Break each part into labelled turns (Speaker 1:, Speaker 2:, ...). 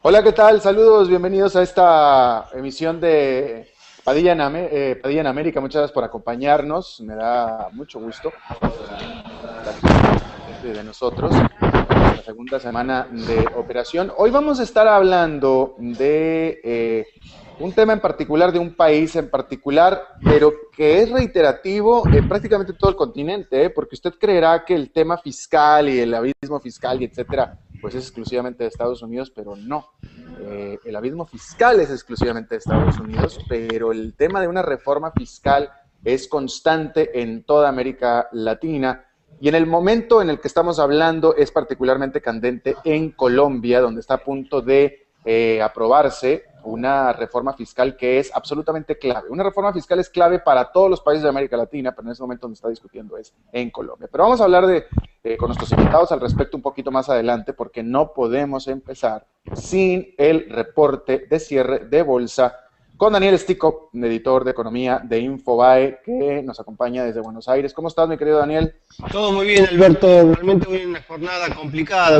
Speaker 1: Hola, ¿qué tal? Saludos, bienvenidos a esta emisión de Padilla en América. Muchas gracias por acompañarnos, me da mucho gusto estar pendiente de nosotros en nuestra segunda semana de operación. Hoy vamos a estar hablando de un tema en particular, de un país en particular, pero que es reiterativo en prácticamente todo el continente, porque usted creerá que el tema fiscal y el abismo fiscal y etcétera, pues es exclusivamente de Estados Unidos, pero no. El abismo fiscal es exclusivamente de Estados Unidos, pero el tema de una reforma fiscal es constante en toda América Latina. Y en el momento en el que estamos hablando es particularmente candente en Colombia, donde está a punto de aprobarse una reforma fiscal que es absolutamente clave. Una reforma fiscal es clave para todos los países de América Latina, pero en ese momento donde está discutiendo es en Colombia. Pero vamos a hablar con nuestros invitados al respecto un poquito más adelante, porque no podemos empezar sin el reporte de cierre de bolsa con Daniel Stico, editor de economía de Infobae, que nos acompaña desde Buenos Aires. ¿Cómo estás, mi querido Daniel?
Speaker 2: Todo muy bien, Alberto. Realmente hoy una jornada complicada,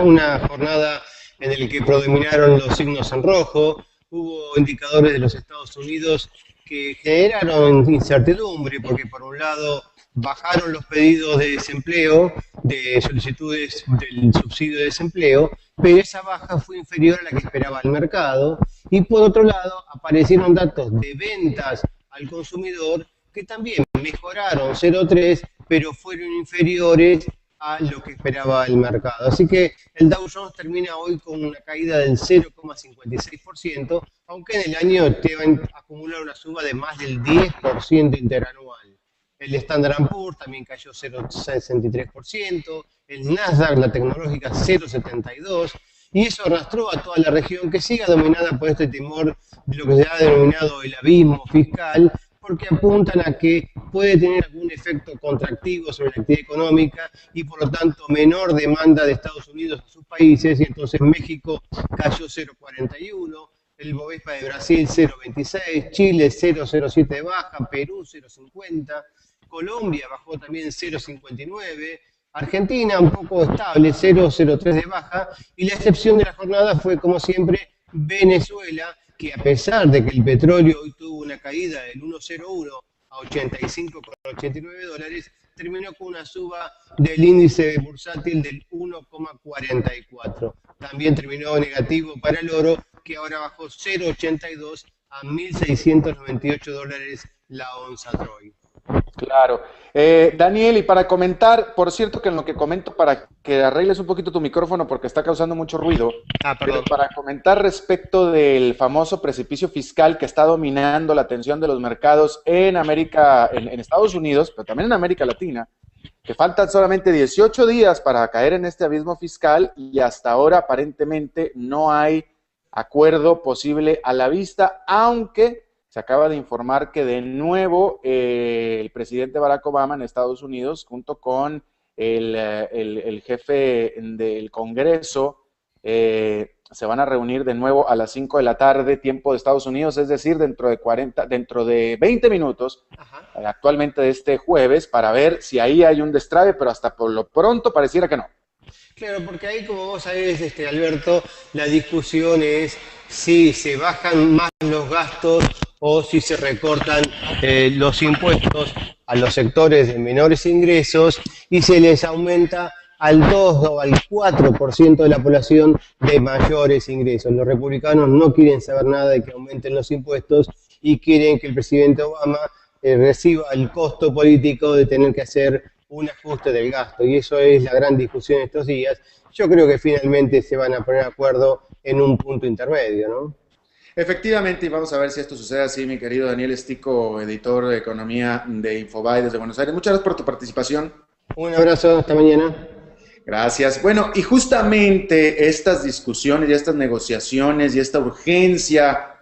Speaker 2: una jornada en la que predominaron los signos en rojo. Hubo indicadores de los Estados Unidos que generaron incertidumbre, porque por un lado bajaron los pedidos de desempleo, de solicitudes del subsidio de desempleo, pero esa baja fue inferior a la que esperaba el mercado. Y por otro lado, aparecieron datos de ventas al consumidor que también mejoraron 0,3, pero fueron inferiores a lo que esperaba el mercado. Así que el Dow Jones termina hoy con una caída del 0,56%, aunque en el año te va a acumular una suba de más del 10% interanual. El Standard & Poor's también cayó 0,63%, el Nasdaq, la tecnológica, 0,72%, y eso arrastró a toda la región que siga dominada por este temor de lo que se ha denominado el abismo fiscal, porque apuntan a que puede tener algún efecto contractivo sobre la actividad económica y por lo tanto menor demanda de Estados Unidos a sus países, y entonces México cayó 0,41, el Bovespa de Brasil 0,26, Chile 0,07 de baja, Perú 0,50, Colombia bajó también 0,59, Argentina un poco estable, 0,03 de baja, y la excepción de la jornada fue, como siempre, Venezuela, que a pesar de que el petróleo hoy tuvo una caída del 1,01 a 85,89 dólares, terminó con una suba del índice bursátil del 1,44. También terminó negativo para el oro, que ahora bajó 0,82 a 1.698 dólares la onza Troy.
Speaker 1: Claro. Daniel, y para comentar, por cierto que en lo que comento, para que arregles un poquito tu micrófono porque está causando mucho ruido,
Speaker 2: Ah,
Speaker 1: pero
Speaker 2: perdón.
Speaker 1: para comentar respecto del famoso precipicio fiscal que está dominando la atención de los mercados en América, en Estados Unidos, pero también en América Latina, que faltan solamente 18 días para caer en este abismo fiscal y hasta ahora aparentemente no hay acuerdo posible a la vista, aunque se acaba de informar que de nuevo el presidente Barack Obama en Estados Unidos, junto con el jefe del Congreso, se van a reunir de nuevo a las 5 de la tarde, tiempo de Estados Unidos, es decir, dentro de 20 minutos,
Speaker 2: Ajá.
Speaker 1: actualmente de este jueves, para ver si ahí hay un destrabe, pero hasta por lo pronto pareciera que no.
Speaker 2: Claro, porque ahí, como vos sabés, Alberto, la discusión es si se bajan más los gastos o si se recortan los impuestos a los sectores de menores ingresos y se les aumenta al 2 o al 4% de la población de mayores ingresos. Los republicanos no quieren saber nada de que aumenten los impuestos y quieren que el presidente Obama reciba el costo político de tener que hacer un ajuste del gasto, y eso es la gran discusión estos días. Yo creo que finalmente se van a poner de acuerdo en un punto intermedio, ¿no?
Speaker 1: Efectivamente, y vamos a ver si esto sucede así, mi querido Daniel Stico, editor de economía de Infobae desde Buenos Aires. Muchas gracias por tu participación.
Speaker 2: Un abrazo, hasta mañana.
Speaker 1: Gracias. Bueno, y justamente estas discusiones y estas negociaciones y esta urgencia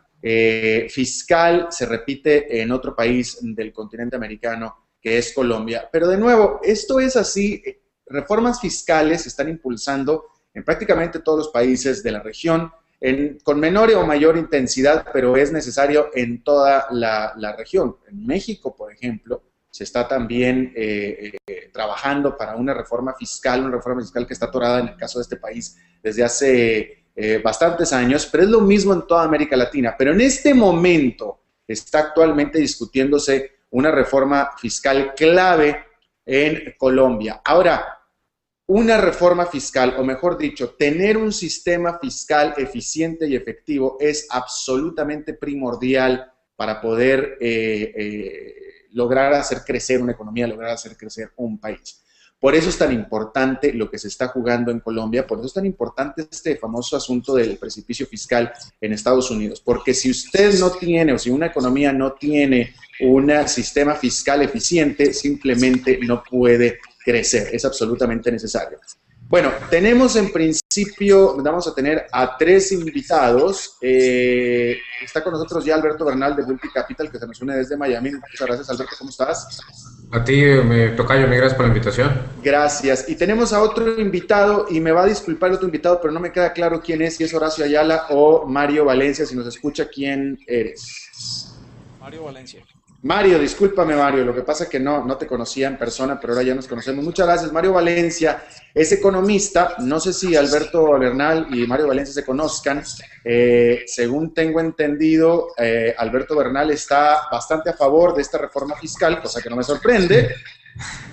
Speaker 1: fiscal se repite en otro país del continente americano, que es Colombia. Pero de nuevo, esto es así, reformas fiscales se están impulsando en prácticamente todos los países de la región, con menor o mayor intensidad, pero es necesario en toda la región. En México, por ejemplo, se está también trabajando para una reforma fiscal que está atorada en el caso de este país desde hace bastantes años, pero es lo mismo en toda América Latina. Pero en este momento está actualmente discutiéndose una reforma fiscal clave en Colombia. Ahora, una reforma fiscal, o mejor dicho, tener un sistema fiscal eficiente y efectivo es absolutamente primordial para poder lograr hacer crecer una economía, lograr hacer crecer un país. Por eso es tan importante lo que se está jugando en Colombia, por eso es tan importante este famoso asunto del precipicio fiscal en Estados Unidos, porque si usted no tiene, o si una economía no tiene un sistema fiscal eficiente, simplemente no puede crecer, es absolutamente necesario. Bueno, tenemos en principio, vamos a tener a 3 invitados. Está con nosotros ya Alberto Bernal de Multi Capital, que se nos une desde Miami. Muchas gracias, Alberto, ¿cómo estás?
Speaker 3: A ti, tocayo, mil gracias por la invitación.
Speaker 1: Gracias. Y tenemos a otro invitado, y me va a disculpar el otro invitado, pero no me queda claro quién es, si es Horacio Ayala o Mario Valencia. Si nos escucha, ¿quién eres?
Speaker 4: Mario Valencia.
Speaker 1: Mario, discúlpame Mario, lo que pasa es que no te conocía en persona, pero ahora ya nos conocemos. Muchas gracias. Mario Valencia es economista, no sé si Alberto Bernal y Mario Valencia se conozcan. Según tengo entendido, Alberto Bernal está bastante a favor de esta reforma fiscal, cosa que no me sorprende.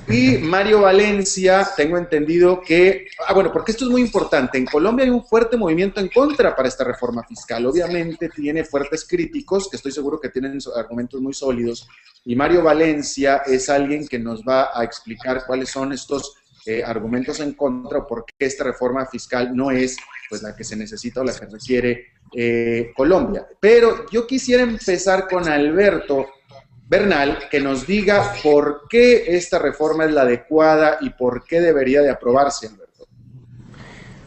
Speaker 1: Y Mario Valencia, tengo entendido que, bueno, porque esto es muy importante, en Colombia hay un fuerte movimiento en contra para esta reforma fiscal, obviamente tiene fuertes críticos, que estoy seguro que tienen argumentos muy sólidos, y Mario Valencia es alguien que nos va a explicar cuáles son estos argumentos en contra, o por qué esta reforma fiscal no es pues la que se necesita o la que requiere Colombia. Pero yo quisiera empezar con Alberto Bernal, que nos diga por qué esta reforma es la adecuada y por qué debería de aprobarse, Alberto.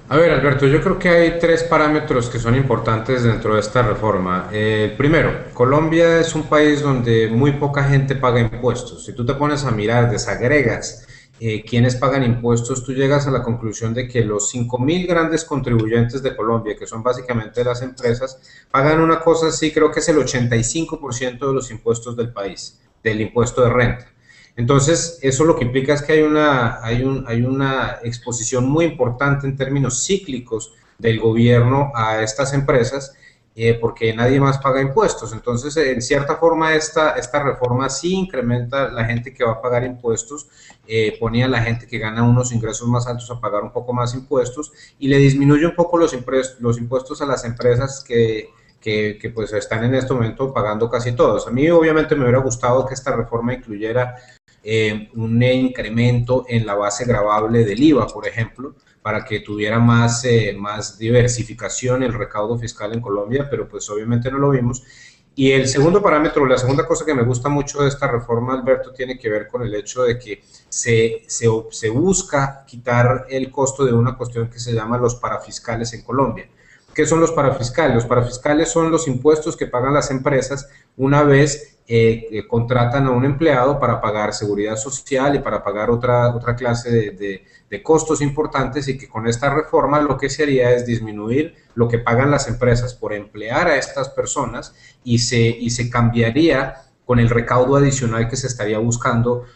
Speaker 3: A ver, Alberto, yo creo que hay 3 parámetros que son importantes dentro de esta reforma. Primero, Colombia es un país donde muy poca gente paga impuestos. Si tú te pones a mirar, desagregas quiénes pagan impuestos, tú llegas a la conclusión de que los 5.000 grandes contribuyentes de Colombia, que son básicamente las empresas, pagan una cosa así, creo que es el 85% de los impuestos del país, del impuesto de renta. Entonces, eso lo que implica es que hay una exposición muy importante en términos cíclicos del gobierno a estas empresas, porque nadie más paga impuestos. Entonces, en cierta forma, esta reforma sí incrementa la gente que va a pagar impuestos, pone a la gente que gana unos ingresos más altos a pagar un poco más impuestos y le disminuye un poco los impuestos a las empresas que pues están en este momento pagando casi todos. A mí obviamente me hubiera gustado que esta reforma incluyera un incremento en la base gravable del IVA, por ejemplo, para que tuviera más diversificación el recaudo fiscal en Colombia, pero pues obviamente no lo vimos. Y el segundo parámetro, la segunda cosa que me gusta mucho de esta reforma, Alberto, tiene que ver con el hecho de que se busca quitar el costo de una cuestión que se llama los parafiscales en Colombia. ¿Qué son los parafiscales? Los parafiscales son los impuestos que pagan las empresas una vez contratan a un empleado para pagar seguridad social y para pagar otra clase de costos importantes, y que con esta reforma lo que se haría es disminuir lo que pagan las empresas por emplear a estas personas y se cambiaría con el recaudo adicional que se estaría buscando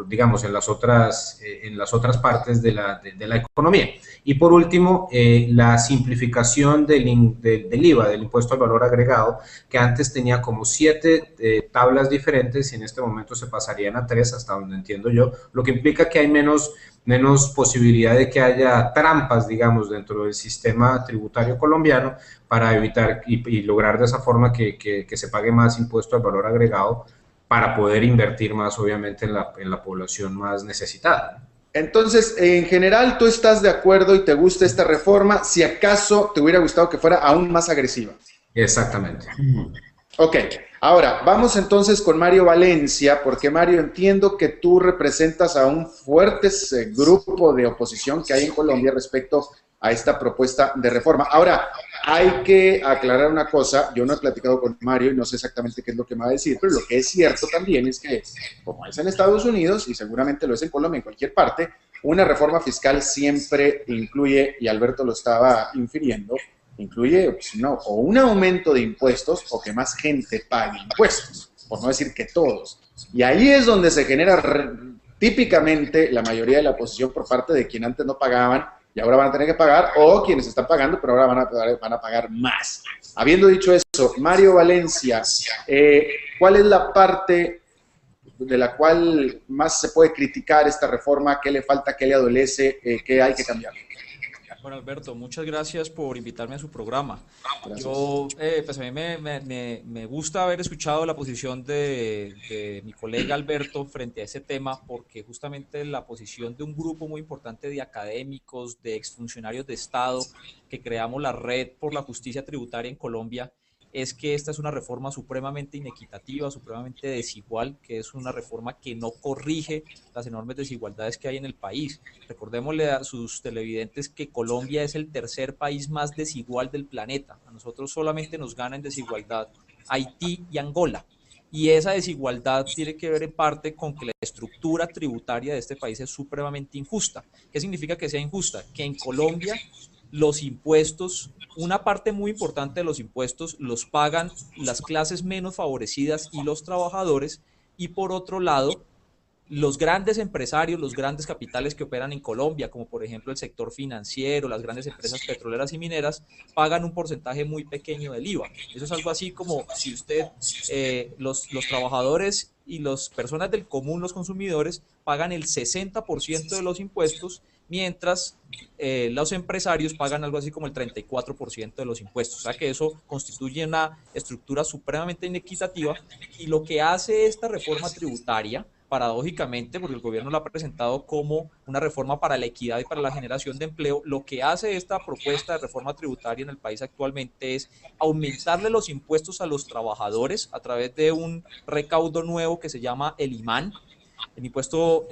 Speaker 3: digamos, en las otras partes de la economía. Y por último, la simplificación del IVA, del impuesto al valor agregado, que antes tenía como 7 tablas diferentes y en este momento se pasarían a 3, hasta donde entiendo yo, lo que implica que hay menos posibilidad de que haya trampas, digamos, dentro del sistema tributario colombiano para evitar y lograr de esa forma que se pague más impuesto al valor agregado para poder invertir más, obviamente, en la población más necesitada.
Speaker 1: Entonces, en general, ¿tú estás de acuerdo y te gusta esta reforma? Si acaso te hubiera gustado que fuera aún más agresiva.
Speaker 3: Exactamente.
Speaker 1: Ok, ahora vamos entonces con Mario Valencia, porque Mario, entiendo que tú representas a un fuerte grupo de oposición que hay en Colombia respecto a esta propuesta de reforma. Ahora, hay que aclarar una cosa, yo no he platicado con Mario y no sé exactamente qué es lo que me va a decir, pero lo que es cierto también es que, como es en Estados Unidos y seguramente lo es en Colombia, en cualquier parte, una reforma fiscal siempre incluye, y Alberto lo estaba infiriendo, incluye pues, o un aumento de impuestos o que más gente pague impuestos, por no decir que todos. Y ahí es donde se genera típicamente la mayoría de la oposición por parte de quien antes no pagaban y ahora van a tener que pagar, o quienes están pagando, pero ahora van a pagar más. Habiendo dicho eso, Mario Valencia, ¿cuál es la parte de la cual más se puede criticar esta reforma? ¿Qué le falta, qué le adolece, qué hay que cambiar?
Speaker 4: Bueno, Alberto, muchas gracias por invitarme a su programa.
Speaker 1: Gracias.
Speaker 4: Pues a mí me gusta haber escuchado la posición de mi colega Alberto frente a ese tema, porque justamente la posición de un grupo muy importante de académicos, de exfuncionarios de Estado, que creamos la Red por la Justicia Tributaria en Colombia, es que esta es una reforma supremamente inequitativa, supremamente desigual, que es una reforma que no corrige las enormes desigualdades que hay en el país. Recordémosle a sus televidentes que Colombia es el tercer país más desigual del planeta. A nosotros solamente nos gana en desigualdad Haití y Angola. Y esa desigualdad tiene que ver en parte con que la estructura tributaria de este país es supremamente injusta. ¿Qué significa que sea injusta? Que en Colombia los impuestos, una parte muy importante de los impuestos los pagan las clases menos favorecidas y los trabajadores, y por otro lado, los grandes empresarios, los grandes capitales que operan en Colombia, como por ejemplo el sector financiero, las grandes empresas petroleras y mineras, pagan un porcentaje muy pequeño del IVA. Eso es algo así como si usted, los trabajadores y las personas del común, los consumidores, pagan el 60% de los impuestos, mientras los empresarios pagan algo así como el 34% de los impuestos. O sea que eso constituye una estructura supremamente inequitativa, y lo que hace esta reforma tributaria, paradójicamente, porque el gobierno la ha presentado como una reforma para la equidad y para la generación de empleo, lo que hace esta propuesta de reforma tributaria en el país actualmente es aumentarle los impuestos a los trabajadores a través de un recaudo nuevo que se llama el IMAN, el impuesto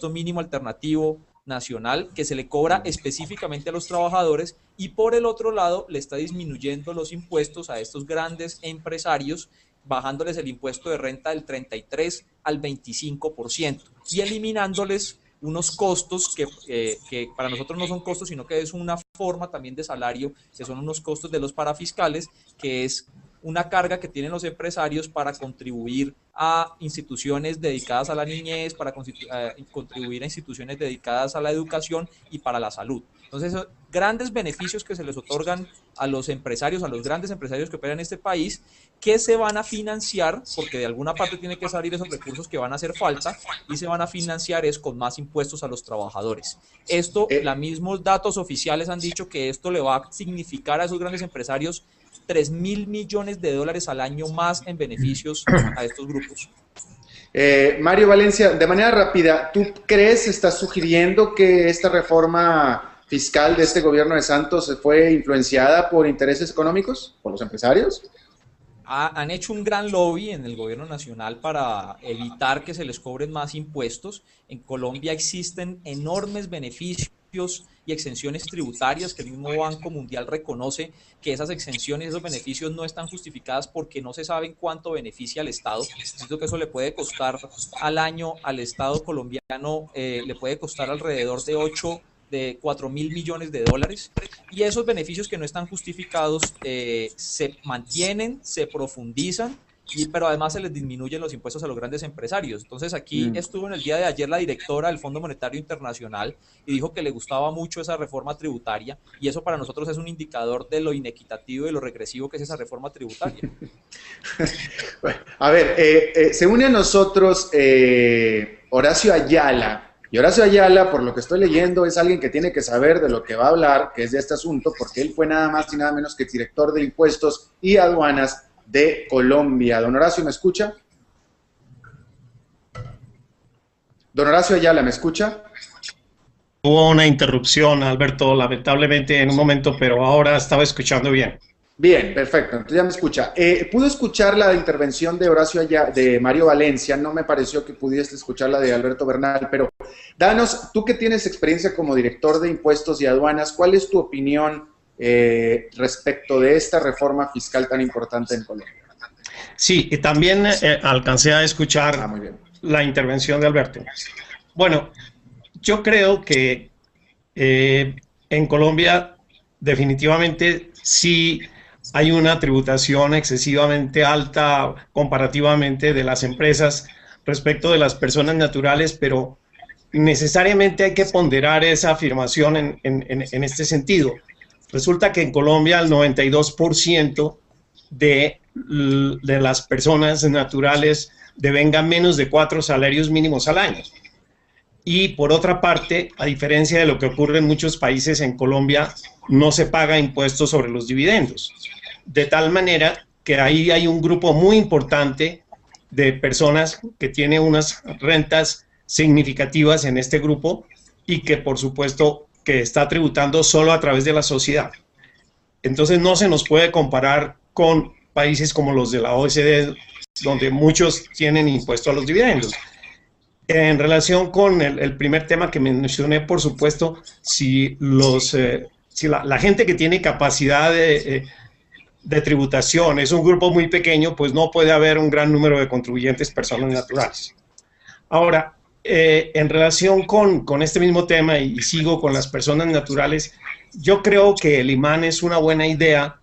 Speaker 4: mínimo alternativo nacional, que se le cobra específicamente a los trabajadores, y por el otro lado le está disminuyendo los impuestos a estos grandes empresarios, bajándoles el impuesto de renta del 33 al 25% y eliminándoles unos costos que para nosotros no son costos, sino que es una forma también de salario, que son unos costos de los parafiscales, que es una carga que tienen los empresarios para contribuir a instituciones dedicadas a la niñez, para contribuir a instituciones dedicadas a la educación y para la salud. Entonces, grandes beneficios que se les otorgan a los empresarios, a los grandes empresarios que operan en este país, que se van a financiar, porque de alguna parte tiene que salir esos recursos que van a hacer falta, y se van a financiar es con más impuestos a los trabajadores. Esto, los mismos datos oficiales han dicho que esto le va a significar a esos grandes empresarios 3.000 millones de dólares al año más en beneficios a estos grupos.
Speaker 1: Mario Valencia, de manera rápida, ¿tú crees, estás sugiriendo que esta reforma fiscal de este gobierno de Santos fue influenciada por intereses económicos, por los empresarios?
Speaker 4: Han hecho un gran lobby en el gobierno nacional para evitar que se les cobren más impuestos. En Colombia existen enormes beneficios y exenciones tributarias que el mismo Banco Mundial reconoce que esas exenciones y esos beneficios no están justificadas porque no se sabe cuánto beneficia al Estado. Siento que eso le puede costar al año al Estado colombiano, le puede costar alrededor de 4.000 millones de dólares, y esos beneficios que no están justificados se mantienen, se profundizan, pero además se les disminuyen los impuestos a los grandes empresarios. Entonces aquí estuvo en el día de ayer la directora del Fondo Monetario Internacional y dijo que le gustaba mucho esa reforma tributaria, y eso para nosotros es un indicador de lo inequitativo y lo regresivo que es esa reforma tributaria.
Speaker 1: Bueno, a ver, se une a nosotros Horacio Ayala. Y Horacio Ayala, por lo que estoy leyendo, es alguien que tiene que saber de lo que va a hablar, que es de este asunto, porque él fue nada más y nada menos que director de Impuestos y Aduanas de Colombia. Don Horacio, ¿me escucha? Don Horacio Ayala, ¿me escucha?
Speaker 2: Hubo una interrupción, Alberto, lamentablemente en un momento, pero ahora estaba escuchando bien.
Speaker 1: Bien, perfecto, entonces ya me escucha. Pude escuchar la intervención de Horacio Ayala, de Mario Valencia, no me pareció que pudiese escuchar la de Alberto Bernal, pero danos, tú que tienes experiencia como director de Impuestos y Aduanas, ¿cuál es tu opinión respecto de esta reforma fiscal tan importante en Colombia?
Speaker 2: Sí, y también alcancé a escuchar
Speaker 1: muy bien.
Speaker 2: La intervención de Alberto. Bueno, yo creo que en Colombia definitivamente sí hay una tributación excesivamente alta comparativamente de las empresas respecto de las personas naturales, pero
Speaker 5: necesariamente hay que ponderar esa afirmación en este sentido. Resulta que en Colombia el 92% de las personas naturales devengan menos de 4 salarios mínimos al año. Y por otra parte, a diferencia de lo que ocurre en muchos países, en Colombia no se paga impuestos sobre los dividendos. De tal manera que ahí hay un grupo muy importante de personas que tiene unas rentas significativas en este grupo y que por supuesto que está tributando solo a través de la sociedad. Entonces no se nos puede comparar con países como los de la OECD, donde muchos tienen impuesto a los dividendos. En relación con el primer tema que mencioné, por supuesto, si la gente que tiene capacidad de tributación es un grupo muy pequeño, pues no puede haber un gran número de contribuyentes personas naturales. Ahora, en relación con este mismo tema, y sigo con las personas naturales, yo creo que el imán es una buena idea,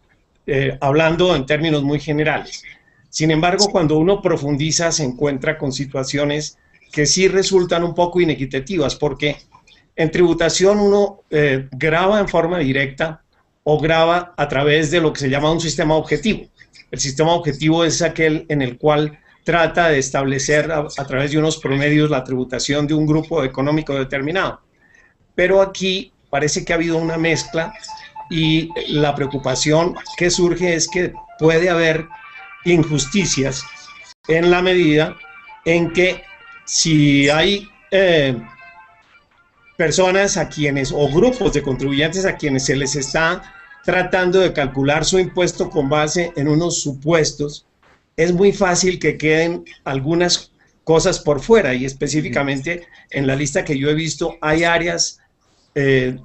Speaker 5: hablando en términos muy generales. Sin embargo, cuando uno profundiza, se encuentra con situaciones que sí resultan un poco inequitativas, porque en tributación uno grava en forma directa o grava a través de lo que se llama un sistema objetivo. El sistema objetivo es aquel en el cual trata de establecer a través de unos promedios la tributación de un grupo económico determinado. Pero aquí parece que ha habido una mezcla y la preocupación que surge es que puede haber injusticias en la medida en que si hay personas a quienes, o grupos de contribuyentes a quienes se les está tratando de calcular su impuesto con base en unos supuestos, es muy fácil que queden algunas cosas por fuera, y específicamente en la lista que yo he visto hay áreas,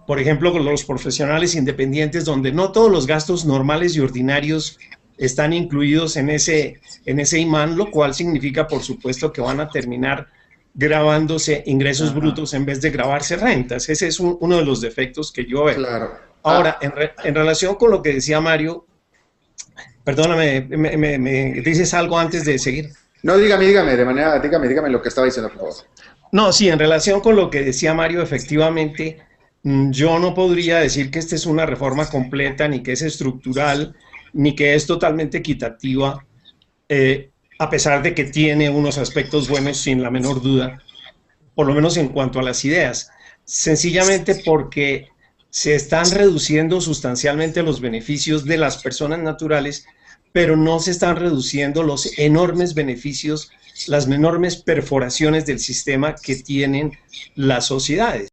Speaker 5: por ejemplo, con los profesionales independientes, donde no todos los gastos normales y ordinarios están incluidos en ese imán, lo cual significa, por supuesto, que van a terminar gravándose ingresos brutos en vez de gravarse rentas. Ese es uno de los defectos que yo veo. Claro. Ahora, en relación con lo que decía Mario, perdóname, ¿me dices algo antes de seguir?
Speaker 1: No, dígame lo que estaba diciendo, por favor.
Speaker 5: No, sí, en relación con lo que decía Mario, efectivamente, yo no podría decir que esta es una reforma completa, ni que es estructural, ni que es totalmente equitativa, a pesar de que tiene unos aspectos buenos sin la menor duda, por lo menos en cuanto a las ideas, sencillamente porque se están reduciendo sustancialmente los beneficios de las personas naturales, pero no se están reduciendo los enormes beneficios, las enormes perforaciones del sistema que tienen las sociedades.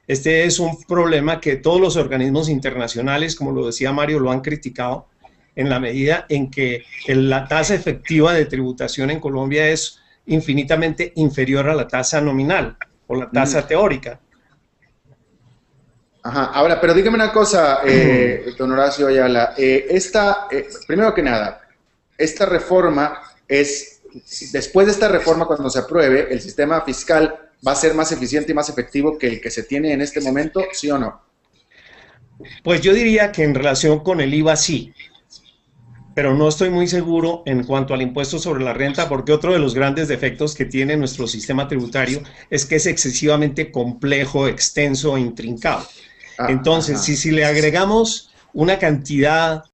Speaker 5: Este es un problema que todos los organismos internacionales, como lo decía Mario, lo han criticado, en la medida en que la tasa efectiva de tributación en Colombia es infinitamente inferior a la tasa nominal o la tasa teórica.
Speaker 1: Ajá, ahora, pero dígame una cosa, don Horacio Ayala, primero que nada, esta reforma después de esta reforma, cuando se apruebe, ¿el sistema fiscal va a ser más eficiente y más efectivo que el que se tiene en este momento, sí o no?
Speaker 5: Pues yo diría que en relación con el IVA sí, pero no estoy muy seguro en cuanto al impuesto sobre la renta, porque otro de los grandes defectos que tiene nuestro sistema tributario es que es excesivamente complejo, extenso e intrincado. Entonces, si le agregamos una cantidad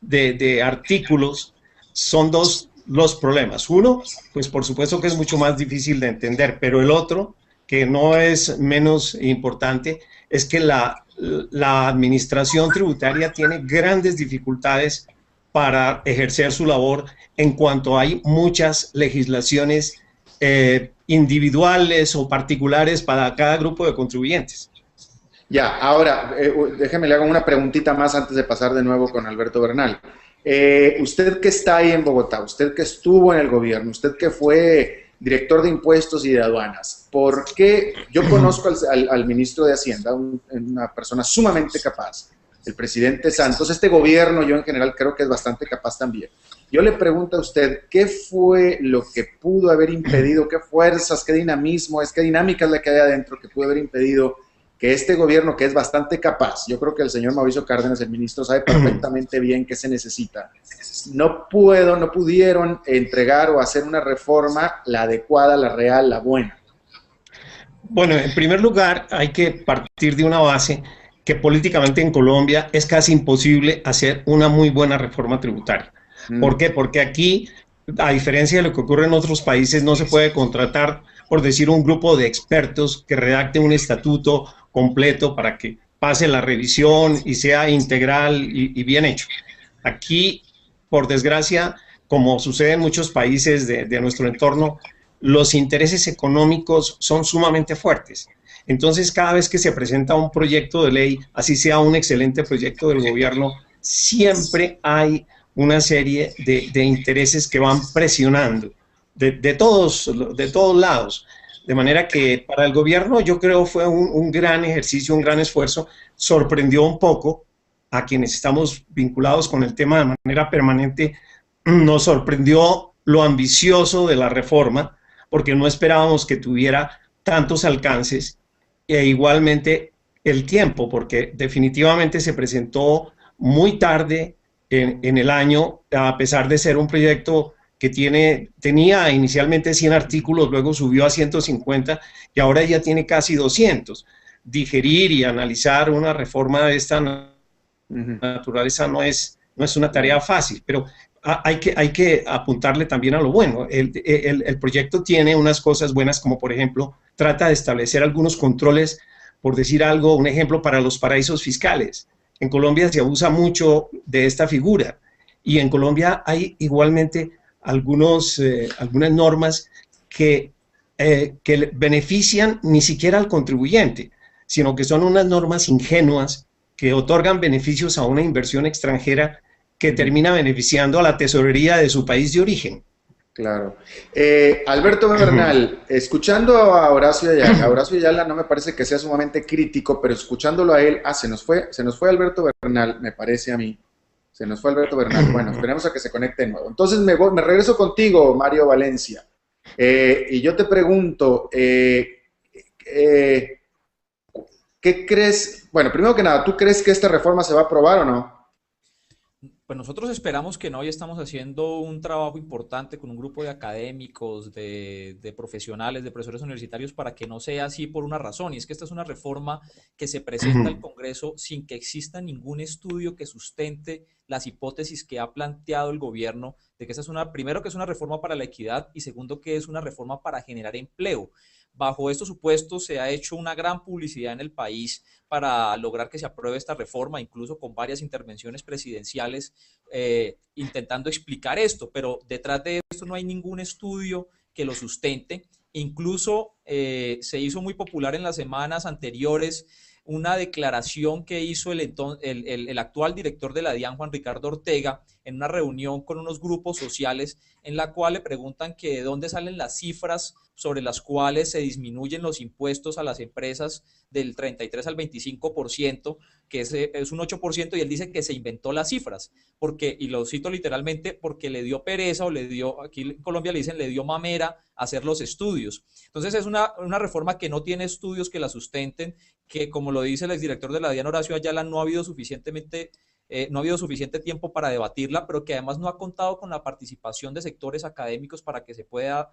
Speaker 5: de artículos, son dos los problemas. Uno, pues por supuesto que es mucho más difícil de entender, pero el otro, que no es menos importante, es que la administración tributaria tiene grandes dificultades para ejercer su labor en cuanto hay muchas legislaciones individuales o particulares para cada grupo de contribuyentes.
Speaker 1: Ya, ahora, déjeme le hago una preguntita más antes de pasar de nuevo con Alberto Bernal. Usted que está ahí en Bogotá, usted que estuvo en el gobierno, usted que fue director de impuestos y de aduanas, ¿por qué? Yo conozco al ministro de Hacienda, una persona sumamente capaz, el presidente Santos. Este gobierno, yo en general creo que es bastante capaz también. Yo le pregunto a usted, ¿qué fue lo que pudo haber impedido, qué fuerzas, qué dinamismo qué dinámica es la que hay adentro que pudo haber impedido que este gobierno, que es bastante capaz, yo creo que el señor Mauricio Cárdenas, el ministro, sabe perfectamente bien qué se necesita, no pudieron entregar o hacer una reforma la adecuada, la real, la buena?
Speaker 5: Bueno, en primer lugar, hay que partir de una base que políticamente en Colombia es casi imposible hacer una muy buena reforma tributaria. ¿Por qué? Porque aquí, a diferencia de lo que ocurre en otros países, no se puede contratar, por decir, un grupo de expertos que redacte un estatuto completo para que pase la revisión y sea integral y bien hecho. Aquí, por desgracia, como sucede en muchos países de nuestro entorno, los intereses económicos son sumamente fuertes. Entonces, cada vez que se presenta un proyecto de ley, así sea un excelente proyecto del gobierno, siempre hay una serie de intereses que van presionando de todos lados. De manera que para el gobierno yo creo fue un gran ejercicio, un gran esfuerzo. Sorprendió un poco a quienes estamos vinculados con el tema de manera permanente. Nos sorprendió lo ambicioso de la reforma, porque no esperábamos que tuviera tantos alcances, e igualmente el tiempo, porque definitivamente se presentó muy tarde en el año, a pesar de ser un proyecto que tenía inicialmente 100 artículos, luego subió a 150 y ahora ya tiene casi 200. Digerir y analizar una reforma de esta naturaleza no es una tarea fácil, pero hay que apuntarle también a lo bueno. El proyecto tiene unas cosas buenas, como por ejemplo, trata de establecer algunos controles, por decir algo, un ejemplo para los paraísos fiscales. En Colombia se abusa mucho de esta figura y en Colombia hay igualmente algunas normas que benefician ni siquiera al contribuyente, sino que son unas normas ingenuas que otorgan beneficios a una inversión extranjera que termina beneficiando a la tesorería de su país de origen.
Speaker 1: Claro. Alberto Bernal, escuchando a Horacio Ayala no me parece que sea sumamente crítico, pero escuchándolo a él, se nos fue Alberto Bernal, me parece a mí. Se nos fue Alberto Bernal. Bueno, esperemos a que se conecte de nuevo. Entonces me regreso contigo, Mario Valencia. Y yo te pregunto, ¿qué crees? Bueno, primero que nada, ¿tú crees que esta reforma se va a aprobar o no?
Speaker 4: Pues nosotros esperamos que no, y estamos haciendo un trabajo importante con un grupo de académicos, de profesionales, de profesores universitarios, para que no sea así por una razón, y es que esta es una reforma que se presenta al Congreso sin que exista ningún estudio que sustente las hipótesis que ha planteado el gobierno de que esta es primero, que es una reforma para la equidad, y segundo, que es una reforma para generar empleo. Bajo estos supuestos se ha hecho una gran publicidad en el país para lograr que se apruebe esta reforma, incluso con varias intervenciones presidenciales intentando explicar esto, pero detrás de esto no hay ningún estudio que lo sustente. Incluso se hizo muy popular en las semanas anteriores una declaración que hizo el actual director de la DIAN, Juan Ricardo Ortega, en una reunión con unos grupos sociales, en la cual le preguntan que de dónde salen las cifras sobre las cuales se disminuyen los impuestos a las empresas del 33 al 25%, que es un 8%, y él dice que se inventó las cifras, porque, y lo cito literalmente, porque le dio pereza, aquí en Colombia le dicen, le dio mamera hacer los estudios. Entonces es una reforma que no tiene estudios que la sustenten, que como lo dice el exdirector de la DIAN, Horacio Ayala, no ha habido suficiente tiempo para debatirla, pero que además no ha contado con la participación de sectores académicos para que se pueda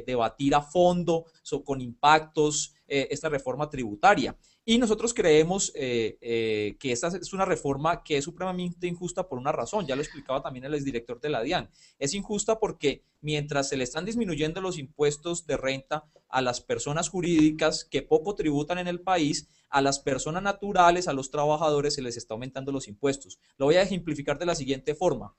Speaker 4: debatir a fondo con impactos esta reforma tributaria. Y nosotros creemos que esta es una reforma que es supremamente injusta por una razón, ya lo explicaba también el exdirector de la DIAN. Es injusta porque mientras se le están disminuyendo los impuestos de renta a las personas jurídicas que poco tributan en el país, a las personas naturales, a los trabajadores, se les está aumentando los impuestos. Lo voy a ejemplificar de la siguiente forma.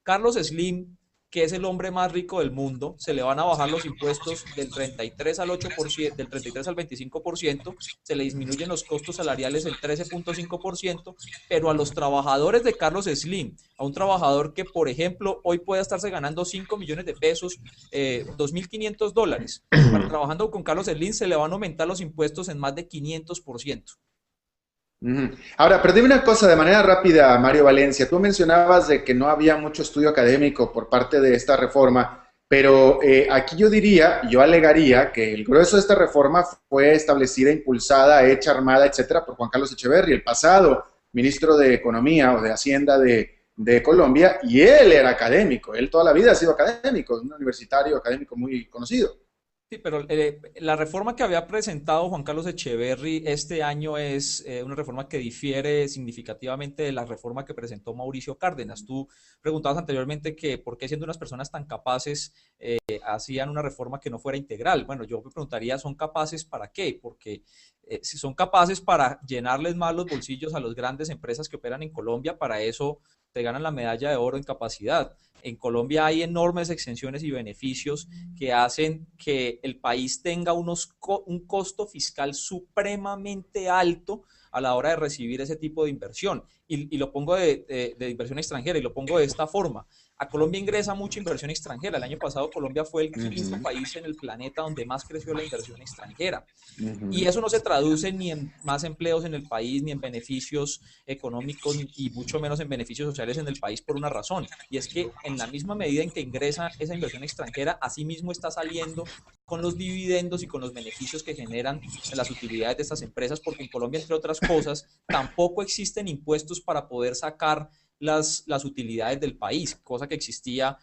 Speaker 4: Carlos Slim, que es el hombre más rico del mundo, se le van a bajar los impuestos del 33 al 8%, del 33 al 25%, se le disminuyen los costos salariales el 13.5%, pero a los trabajadores de Carlos Slim, a un trabajador que, por ejemplo, hoy puede estarse ganando 5 millones de pesos, $2.500, trabajando con Carlos Slim se le van a aumentar los impuestos en más de 500%.
Speaker 1: Ahora, pero dime una cosa de manera rápida, Mario Valencia. Tú mencionabas de que no había mucho estudio académico por parte de esta reforma, pero aquí yo alegaría que el grueso de esta reforma fue establecida, impulsada, hecha, armada, etcétera, por Juan Carlos Echeverry, el pasado ministro de Economía o de Hacienda de Colombia, y él era académico, él toda la vida ha sido académico, un universitario académico muy conocido.
Speaker 4: Sí, pero la reforma que había presentado Juan Carlos Echeverry este año es una reforma que difiere significativamente de la reforma que presentó Mauricio Cárdenas. Tú preguntabas anteriormente que por qué siendo unas personas tan capaces hacían una reforma que no fuera integral. Bueno, yo me preguntaría, ¿son capaces para qué? Porque si son capaces para llenarles más los bolsillos a las grandes empresas que operan en Colombia, para eso te ganan la medalla de oro en capacidad. En Colombia hay enormes exenciones y beneficios que hacen que el país tenga un costo fiscal supremamente alto a la hora de recibir ese tipo de inversión. Y lo pongo de inversión extranjera, y lo pongo de esta forma. A Colombia ingresa mucha inversión extranjera. El año pasado Colombia fue el quinto país en el planeta donde más creció la inversión extranjera. Y eso no se traduce ni en más empleos en el país, ni en beneficios económicos, y mucho menos en beneficios sociales en el país, por una razón. Y es que en la misma medida en que ingresa esa inversión extranjera, así mismo está saliendo con los dividendos y con los beneficios que generan las utilidades de estas empresas, porque en Colombia, entre otras cosas, tampoco existen impuestos para poder sacar las utilidades del país, cosa que existía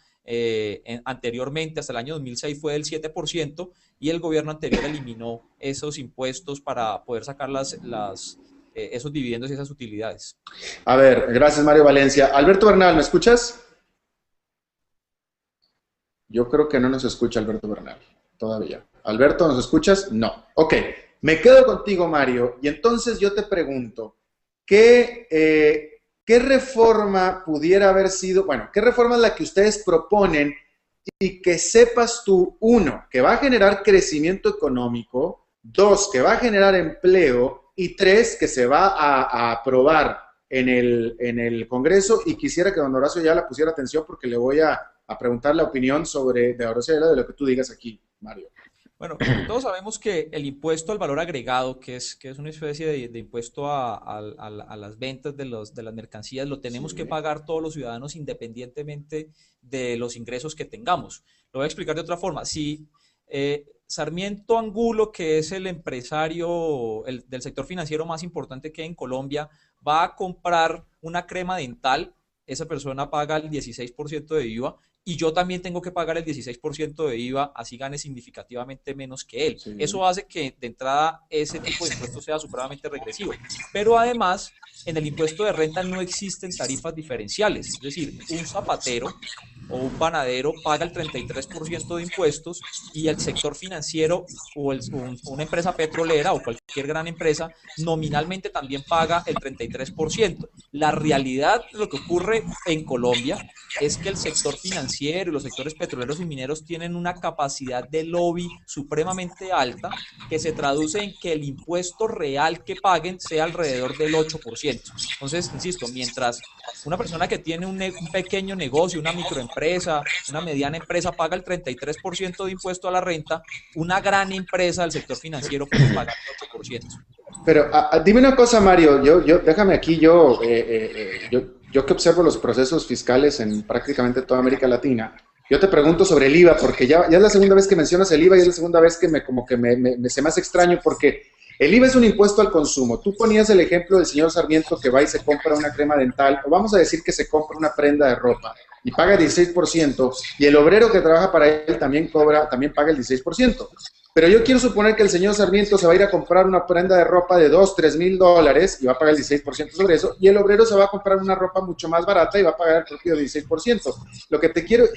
Speaker 4: anteriormente. Hasta el año 2006 fue del 7%, y el gobierno anterior eliminó esos impuestos para poder sacar esos dividendos y esas utilidades.
Speaker 1: A ver, gracias Mario Valencia. Alberto Bernal, ¿me escuchas? Yo creo que no nos escucha Alberto Bernal todavía. Alberto, ¿nos escuchas? No. Ok, me quedo contigo, Mario, y entonces yo te pregunto, ¿qué reforma pudiera haber sido, bueno, qué reforma es la que ustedes proponen y que sepas tú, uno, que va a generar crecimiento económico, dos, que va a generar empleo, y tres, que se va a aprobar en el Congreso? Y quisiera que don Horacio ya la pusiera atención, porque le voy a preguntar la opinión de Horacio Ayala de lo que tú digas aquí, Mario.
Speaker 4: Bueno, todos sabemos que el impuesto al valor agregado, que es una especie de impuesto a las ventas de las mercancías, lo tenemos que pagar todos los ciudadanos independientemente de los ingresos que tengamos. Lo voy a explicar de otra forma. Si Sarmiento Angulo, que es el empresario del sector financiero más importante que hay en Colombia, va a comprar una crema dental, esa persona paga el 16% de IVA, y yo también tengo que pagar el 16% de IVA, así gane significativamente menos que él. Sí. Eso hace que de entrada ese tipo de impuesto sea supremamente regresivo. Pero además, en el impuesto de renta no existen tarifas diferenciales. Es decir, un zapatero o un panadero paga el 33% de impuestos, y el sector financiero o una empresa petrolera o cualquier gran empresa nominalmente también paga el 33%. La realidad de lo que ocurre en Colombia es que el sector financiero y los sectores petroleros y mineros tienen una capacidad de lobby supremamente alta, que se traduce en que el impuesto real que paguen sea alrededor del 8%. Entonces, insisto, mientras una persona que tiene un pequeño negocio, una microempresa, una mediana empresa, paga el 33% de impuesto a la renta, una gran empresa del sector financiero puede pagar el 8%.
Speaker 1: Pero dime una cosa, Mario, déjame aquí, yo que observo los procesos fiscales en prácticamente toda América Latina, yo te pregunto sobre el IVA, porque ya es la segunda vez que mencionas el IVA, y es la segunda vez que se me hace extraño, porque el IVA es un impuesto al consumo. Tú ponías el ejemplo del señor Sarmiento que va y se compra una crema dental, o vamos a decir que se compra una prenda de ropa y paga 16%, y el obrero que trabaja para él también paga el 16%. Pero yo quiero suponer que el señor Sarmiento se va a ir a comprar una prenda de ropa de $2,000-3,000 y va a pagar el 16% sobre eso, y el obrero se va a comprar una ropa mucho más barata y va a pagar el propio 16%. Lo que te quiero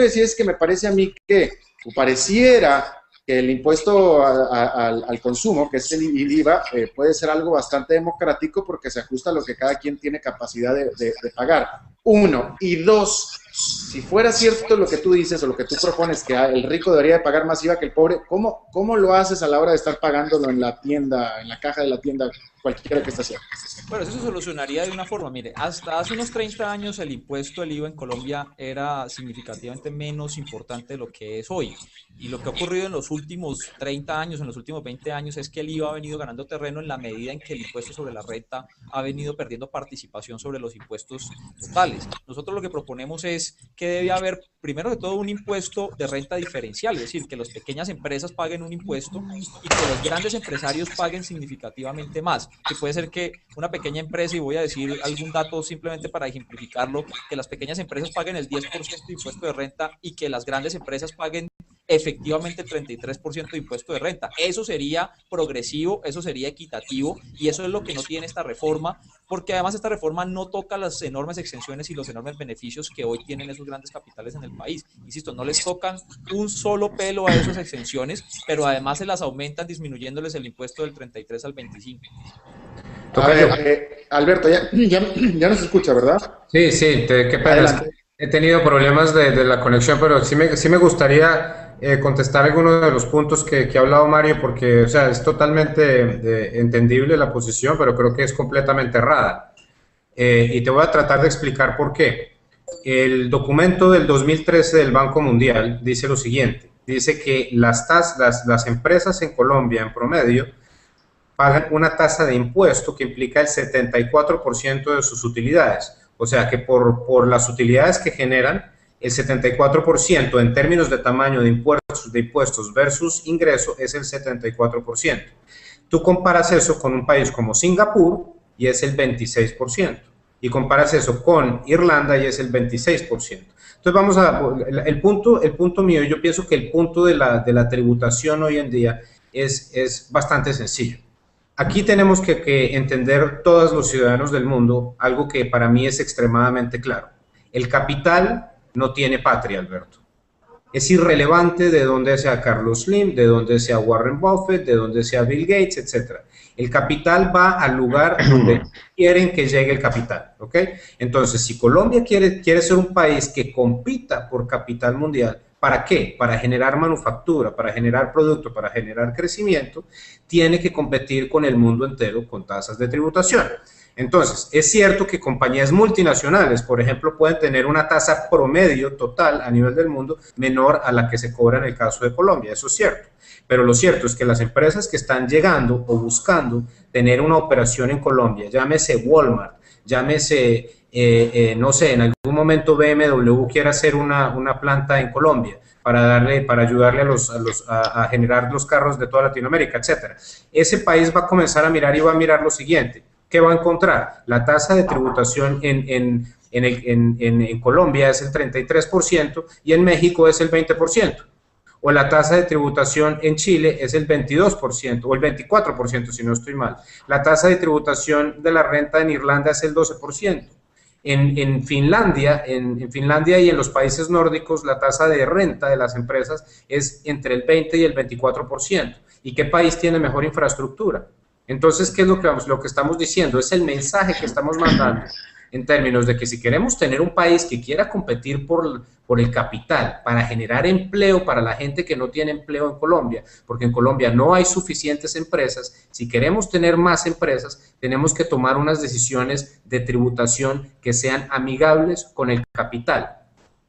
Speaker 1: decir es que me parece a mí que pareciera que el impuesto al consumo, que es el IVA, puede ser algo bastante democrático, porque se ajusta a lo que cada quien tiene capacidad de pagar. Uno. Y dos, si fuera cierto lo que tú dices o lo que tú propones, que el rico debería de pagar más IVA que el pobre, ¿cómo lo haces a la hora de estar pagándolo en la tienda, en la caja de la tienda, cualquiera que esté haciendo?
Speaker 4: Bueno, eso se solucionaría de una forma. Mire, hasta hace unos 30 años el impuesto del IVA en Colombia era significativamente menos importante de lo que es hoy. Y lo que ha ocurrido en los últimos 30 años, en los últimos 20 años, es que el IVA ha venido ganando terreno en la medida en que el impuesto sobre la renta ha venido perdiendo participación sobre los impuestos totales. Nosotros lo que proponemos es que debe haber, primero de todo, un impuesto de renta diferencial, es decir, que las pequeñas empresas paguen un impuesto y que los grandes empresarios paguen significativamente más. Que puede ser que una pequeña empresa, y voy a decir algún dato simplemente para ejemplificarlo, que las pequeñas empresas paguen el 10% de impuesto de renta y que las grandes empresas paguen efectivamente el 33% de impuesto de renta. Eso sería progresivo, eso sería equitativo, y eso es lo que no tiene esta reforma, porque además esta reforma no toca las enormes exenciones y los enormes beneficios que hoy tienen esos grandes capitales en el país. Insisto, no les tocan un solo pelo a esas exenciones, pero además se las aumentan disminuyéndoles el impuesto del 33 al 25.
Speaker 1: A ver, Alberto, ya nos escucha, ¿verdad?
Speaker 3: Sí, sí, qué pena. He tenido problemas de la conexión, pero sí me gustaría contestar algunos de los puntos que ha hablado Mario, porque, o sea, es totalmente entendible la posición, pero creo que es completamente errada. Y te voy a tratar de explicar por qué. El documento del 2013 del Banco Mundial dice lo siguiente, dice que las empresas en Colombia, en promedio, pagan una tasa de impuesto que implica el 74% de sus utilidades. O sea que por las utilidades que generan, el 74% en términos de tamaño de impuestos versus ingreso es el 74%. Tú comparas eso con un país como Singapur y es el 26%. Y comparas eso con Irlanda y es el 26%. Entonces vamos el punto mío, yo pienso que el punto de la tributación hoy en día es bastante sencillo. Aquí tenemos que entender todos los ciudadanos del mundo algo que para mí es extremadamente claro. El capital no tiene patria, Alberto. Es irrelevante de dónde sea Carlos Slim, de dónde sea Warren Buffett, de dónde sea Bill Gates, etc. El capital va al lugar donde quieren que llegue el capital, ¿ok? Entonces, si Colombia quiere ser un país que compita por capital mundial, ¿para qué? Para generar manufactura, para generar producto, para generar crecimiento, tiene que competir con el mundo entero con tasas de tributación. Entonces, es cierto que compañías multinacionales, por ejemplo, pueden tener una tasa promedio total a nivel del mundo menor a la que se cobra en el caso de Colombia, eso es cierto. Pero lo cierto es que las empresas que están llegando o buscando tener una operación en Colombia, llámese Walmart, llámese no sé, en algún momento BMW quiere hacer una planta en Colombia para ayudarle a generar los carros de toda Latinoamérica, etcétera. Ese país va a comenzar a mirar y va a mirar lo siguiente. ¿Qué va a encontrar? La tasa de tributación en Colombia es el 33% y en México es el 20%. O la tasa de tributación en Chile es el 22% o el 24%, si no estoy mal. La tasa de tributación de la renta en Irlanda es el 12%. En Finlandia y en los países nórdicos la tasa de renta de las empresas es entre el 20 y el 24%. ¿Y qué país tiene mejor infraestructura? Entonces, ¿qué es lo que estamos diciendo? Es el mensaje que estamos mandando en términos de que si queremos tener un país que quiera competir por el capital, para generar empleo para la gente que no tiene empleo en Colombia, porque en Colombia no hay suficientes empresas, si queremos tener más empresas, tenemos que tomar unas decisiones de tributación que sean amigables con el capital.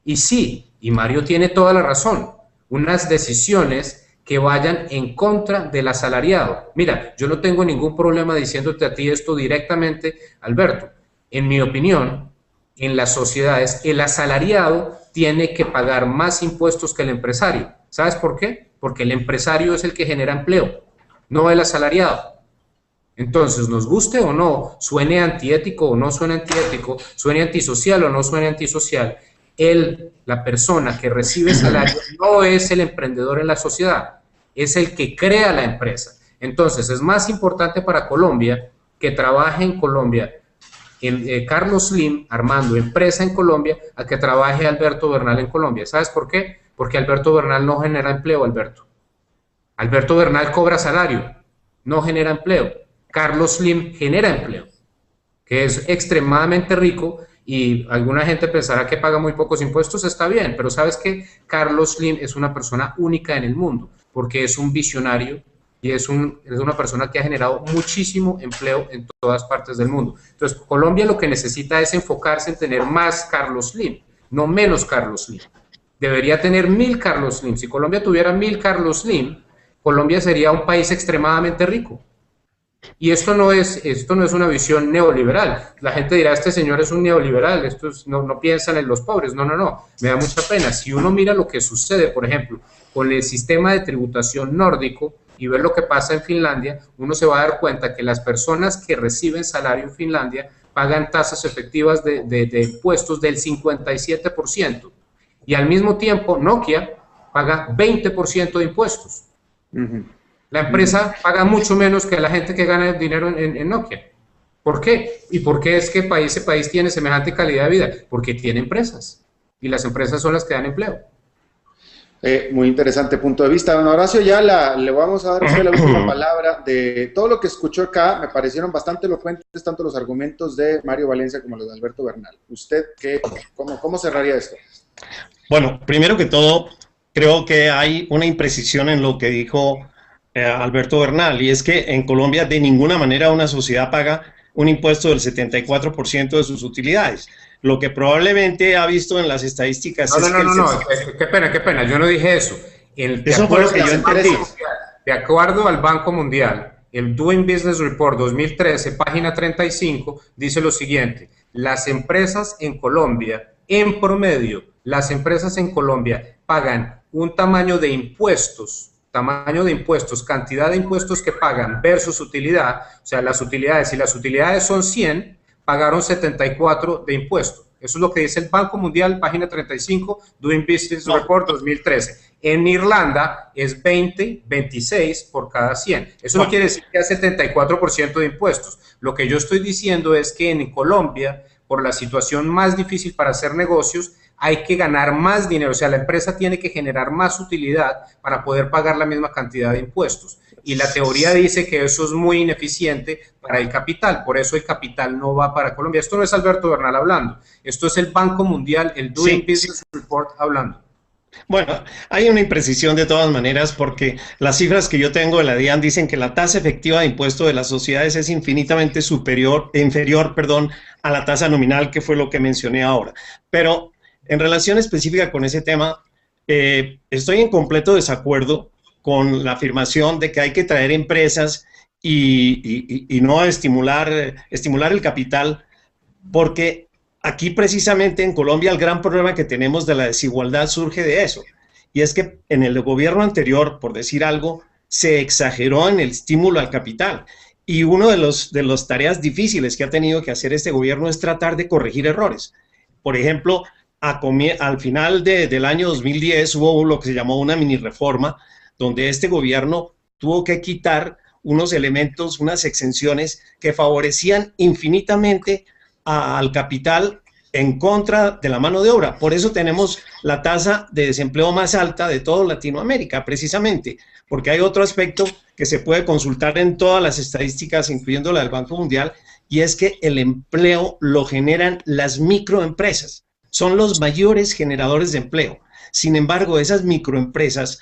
Speaker 3: Y sí, y Mario tiene toda la razón, unas decisiones que vayan en contra del asalariado. Mira, yo no tengo ningún problema diciéndote a ti esto directamente, Alberto. En mi opinión, en las sociedades, el asalariado tiene que pagar más impuestos que el empresario. ¿Sabes por qué? Porque el empresario es el que genera empleo, no el asalariado. Entonces, nos guste o no, suene antiético o no suene antiético, suene antisocial o no suene antisocial, la persona que recibe salario, no es el emprendedor en la sociedad, es el que crea la empresa. Entonces, es más importante para Colombia que trabaje en Colombia Carlos Slim armando empresa en Colombia a que trabaje Alberto Bernal en Colombia. ¿Sabes por qué? Porque Alberto Bernal no genera empleo, Alberto. Alberto Bernal cobra salario, no genera empleo. Carlos Slim genera empleo, que es extremadamente rico, y alguna gente pensará que paga muy pocos impuestos, está bien, pero ¿sabes qué? Carlos Slim es una persona única en el mundo, porque es un visionario y es una persona que ha generado muchísimo empleo en todas partes del mundo. Entonces, Colombia lo que necesita es enfocarse en tener más Carlos Slim, no menos Carlos Slim. Debería tener 1000 Carlos Slim. Si Colombia tuviera 1000 Carlos Slim, Colombia sería un país extremadamente rico. Y esto no es una visión neoliberal. La gente dirá, este señor es un neoliberal, no piensan en los pobres. No, me da mucha pena. Si uno mira lo que sucede, por ejemplo, con el sistema de tributación nórdico y ver lo que pasa en Finlandia, uno se va a dar cuenta que las personas que reciben salario en Finlandia pagan tasas efectivas de impuestos del 57%. Y al mismo tiempo, Nokia paga 20% de impuestos.
Speaker 1: Ujú.
Speaker 3: La empresa paga mucho menos que la gente que gana dinero en Nokia. ¿Por qué? ¿Y por qué es que ese país tiene semejante calidad de vida? Porque tiene empresas. Y las empresas son las que dan empleo.
Speaker 1: Muy interesante punto de vista. Don Horacio, ya le vamos a dar a usted la última palabra. De todo lo que escuchó acá, me parecieron bastante elocuentes tanto los argumentos de Mario Valencia como los de Alberto Bernal. ¿Usted cómo cerraría esto?
Speaker 5: Bueno, primero que todo, creo que hay una imprecisión en lo que dijo Alberto Bernal, y es que en Colombia de ninguna manera una sociedad paga un impuesto del 74% de sus utilidades. Lo que probablemente ha visto en las estadísticas es que
Speaker 3: no, qué pena, yo no dije eso.
Speaker 5: Eso fue lo que yo entendí.
Speaker 3: De acuerdo al Banco Mundial, el Doing Business Report 2013, página 35, dice lo siguiente: las empresas en Colombia, en promedio, las empresas en Colombia pagan un tamaño de impuestos, cantidad de impuestos que pagan versus utilidad, o sea, las utilidades, si las utilidades son 100, pagaron 74 de impuestos. Eso es lo que dice el Banco Mundial, página 35, Doing Business Report 2013. En Irlanda es 26 por cada 100. Eso no quiere decir que hay 74% de impuestos. Lo que yo estoy diciendo es que en Colombia, por la situación más difícil para hacer negocios, hay que ganar más dinero, o sea, la empresa tiene que generar más utilidad para poder pagar la misma cantidad de impuestos. Y la teoría dice que eso es muy ineficiente para el capital, por eso el capital no va para Colombia. Esto no es Alberto Bernal hablando, esto es el Banco Mundial, el Doing Business Report hablando.
Speaker 5: Bueno, hay una imprecisión de todas maneras, porque las cifras que yo tengo de la DIAN dicen que la tasa efectiva de impuesto de las sociedades es infinitamente inferior, a la tasa nominal, que fue lo que mencioné ahora. Pero en relación específica con ese tema, estoy en completo desacuerdo con la afirmación de que hay que traer empresas y no estimular el capital, porque aquí precisamente en Colombia el gran problema que tenemos de la desigualdad surge de eso, y es que en el gobierno anterior, por decir algo, se exageró en el estímulo al capital, y uno de las tareas difíciles que ha tenido que hacer este gobierno es tratar de corregir errores. Por ejemplo, al final del año 2010 hubo lo que se llamó una mini reforma, donde este gobierno tuvo que quitar unos elementos, unas exenciones que favorecían infinitamente al capital en contra de la mano de obra. Por eso tenemos la tasa de desempleo más alta de toda Latinoamérica, precisamente, porque hay otro aspecto que se puede consultar en todas las estadísticas, incluyendo la del Banco Mundial, y es que el empleo lo generan las microempresas. Son los mayores generadores de empleo. Sin embargo, esas microempresas,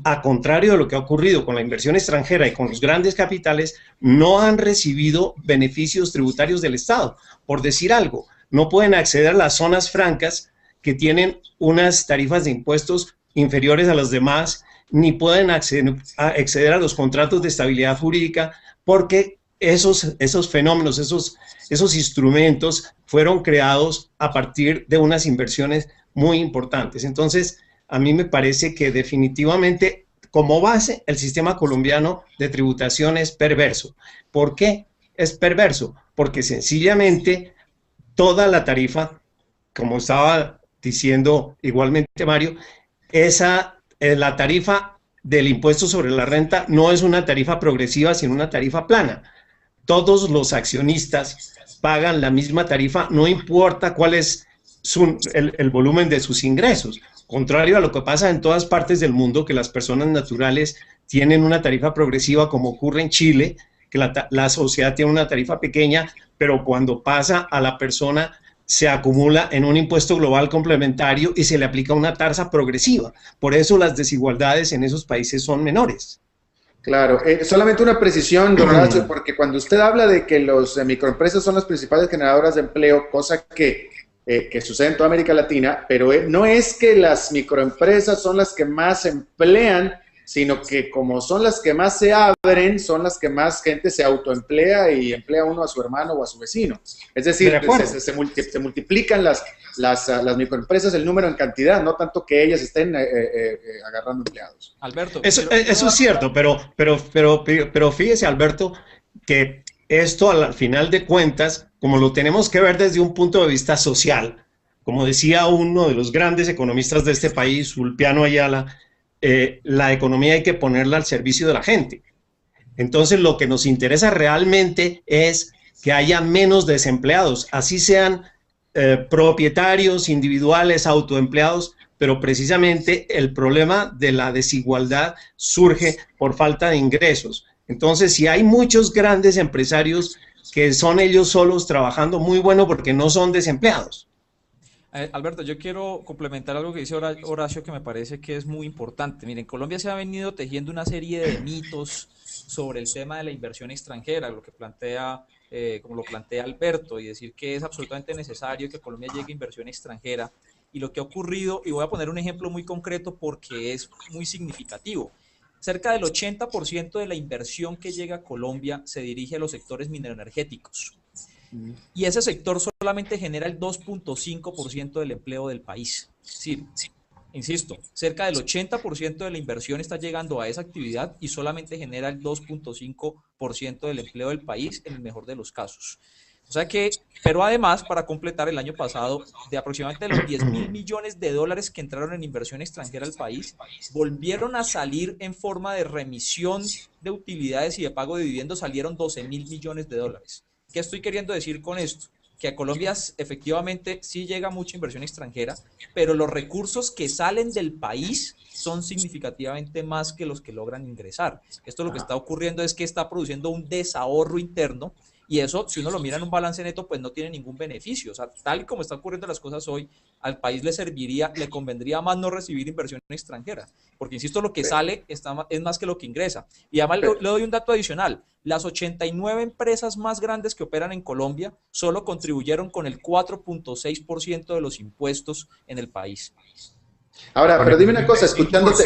Speaker 5: a contrario de lo que ha ocurrido con la inversión extranjera y con los grandes capitales, no han recibido beneficios tributarios del Estado. Por decir algo, no pueden acceder a las zonas francas que tienen unas tarifas de impuestos inferiores a las demás, ni pueden acceder a los contratos de estabilidad jurídica, porque esos fenómenos, esos instrumentos fueron creados a partir de unas inversiones muy importantes. Entonces, a mí me parece que definitivamente, como base, el sistema colombiano de tributación es perverso. ¿Por qué es perverso? Porque sencillamente toda la tarifa, como estaba diciendo igualmente Mario, la tarifa del impuesto sobre la renta no es una tarifa progresiva, sino una tarifa plana. Todos los accionistas pagan la misma tarifa, no importa cuál es el volumen de sus ingresos. Contrario a lo que pasa en todas partes del mundo, que las personas naturales tienen una tarifa progresiva, como ocurre en Chile, que la sociedad tiene una tarifa pequeña, pero cuando pasa a la persona se acumula en un impuesto global complementario y se le aplica una tasa progresiva. Por eso las desigualdades en esos países son menores.
Speaker 1: Claro, solamente una precisión, don Horacio, porque cuando usted habla de que las microempresas son las principales generadoras de empleo, cosa que sucede en toda América Latina, pero no es que las microempresas son las que más emplean, sino que como son las que más se abren, son las que más gente se autoemplea y emplea uno a su hermano o a su vecino. Es decir, se multiplican las microempresas, el número en cantidad, no tanto que ellas estén agarrando empleados.
Speaker 4: Alberto.
Speaker 5: Eso es cierto, pero fíjese, Alberto, que esto al final de cuentas, como lo tenemos que ver desde un punto de vista social, como decía uno de los grandes economistas de este país, Ulpiano Ayala, la economía hay que ponerla al servicio de la gente. Entonces, lo que nos interesa realmente es que haya menos desempleados, así sean propietarios, individuales, autoempleados, pero precisamente el problema de la desigualdad surge por falta de ingresos. Entonces, si hay muchos grandes empresarios que son ellos solos trabajando, muy bueno porque no son desempleados.
Speaker 4: Alberto, yo quiero complementar algo que dice Horacio que me parece que es muy importante. Miren, en Colombia se ha venido tejiendo una serie de mitos sobre el tema de la inversión extranjera, lo que plantea, como lo plantea Alberto, y decir que es absolutamente necesario que Colombia llegue inversión extranjera. Y lo que ha ocurrido, y voy a poner un ejemplo muy concreto porque es muy significativo. Cerca del 80% de la inversión que llega a Colombia se dirige a los sectores mineroenergéticos. Y ese sector solamente genera el 2.5% del empleo del país. Es decir, insisto, cerca del 80% de la inversión está llegando a esa actividad y solamente genera el 2.5% del empleo del país en el mejor de los casos. O sea que, pero además, para completar, el año pasado, de aproximadamente los 10.000 millones de dólares que entraron en inversión extranjera al país, volvieron a salir en forma de remisión de utilidades y de pago de dividendos, salieron 12.000 millones de dólares. ¿Qué estoy queriendo decir con esto? Que a Colombia efectivamente sí llega mucha inversión extranjera, pero los recursos que salen del país son significativamente más que los que logran ingresar. Esto lo que está ocurriendo es que está produciendo un desahorro interno y eso, si uno lo mira en un balance neto, pues no tiene ningún beneficio. O sea, tal y como están ocurriendo las cosas hoy, al país le convendría más no recibir inversión extranjera. Porque, insisto, lo que sale es más que lo que ingresa. Y además le doy un dato adicional. Las 89 empresas más grandes que operan en Colombia solo contribuyeron con el 4.6% de los impuestos en el país.
Speaker 1: Ahora, pero dime una cosa, escuchándote...